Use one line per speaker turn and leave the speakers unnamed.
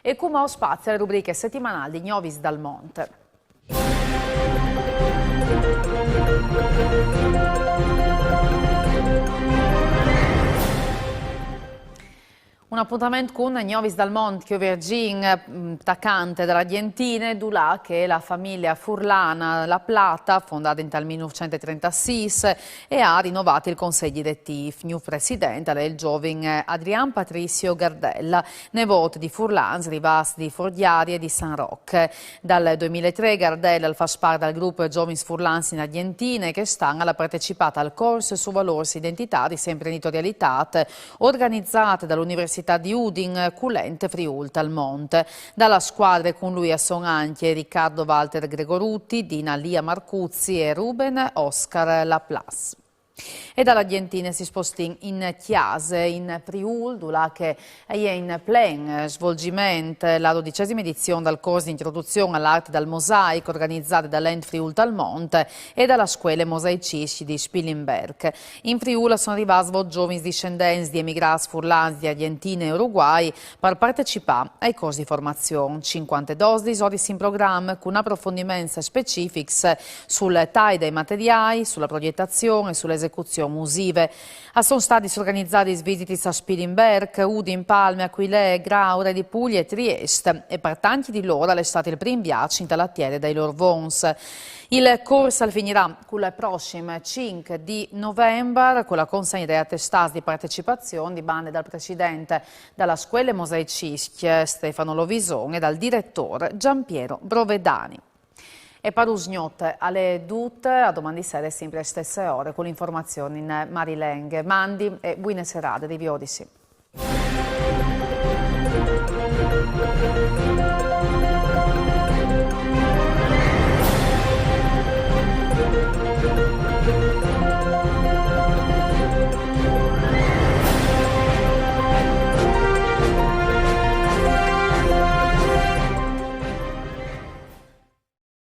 e come spazio alle rubriche settimanali di Gnovis dal Monte. Un appuntamento con Gnovis dal Monte, che Virgin, attaccante dall'Argentina, dulà che la famiglia Furlana La Plata, fondata in tal 1936, e ha rinnovato il consiglio direttivo. New presidente è il giovane Adrian Patricio Gardella, nepote di Furlans, rivas di Fordiari e di San Roque. Dal 2003 Gardella fa parte del gruppo Giovani Furlans in Argentina, che stanno partecipato al corso su valori identitari e imprenditorialità organizzate dall'Università di Udin, Culente, Friuli al Monte. Dalla squadra con lui sono anche Riccardo Walter Gregorutti, Dina Lia Marcuzzi e Ruben Oscar Laplace. E dall'Argentina si sposta in Chiase, in Friuli, dove è in pieno svolgimento la 12ª edizione del corso di introduzione all'arte del mosaico organizzato dall'Ente Friuli al Monte e dalla scuola mosaicisti di Spilimberg. In Friuli sono arrivati giovani discendenti di emigrati furlani di Argentina e Uruguay per partecipare ai corsi di formazione. 52 episodi in programma con approfondimenti specifici sul taglio dei materiali, sulla progettazione e sull'esecuzione musive. Sono stati organizzati visite a Spilimberg, Udin, Palme, Aquilea, Grau, Re di Puglia e Trieste e per tanti di loro è stato il primo viaggio in talattiere dai loro vons. Il corso finirà con il prossimo 5 di novembre con la consegna dei attestati di partecipazione di bande dal presidente della scuola mosaicisti Stefano Lovison e dal direttore Giampiero Brovedani. E per Usgnot alle dute, a domani sera sempre alle stesse ore con l'informazione in Marilenghe. Mandi e buone serate di Viodisi.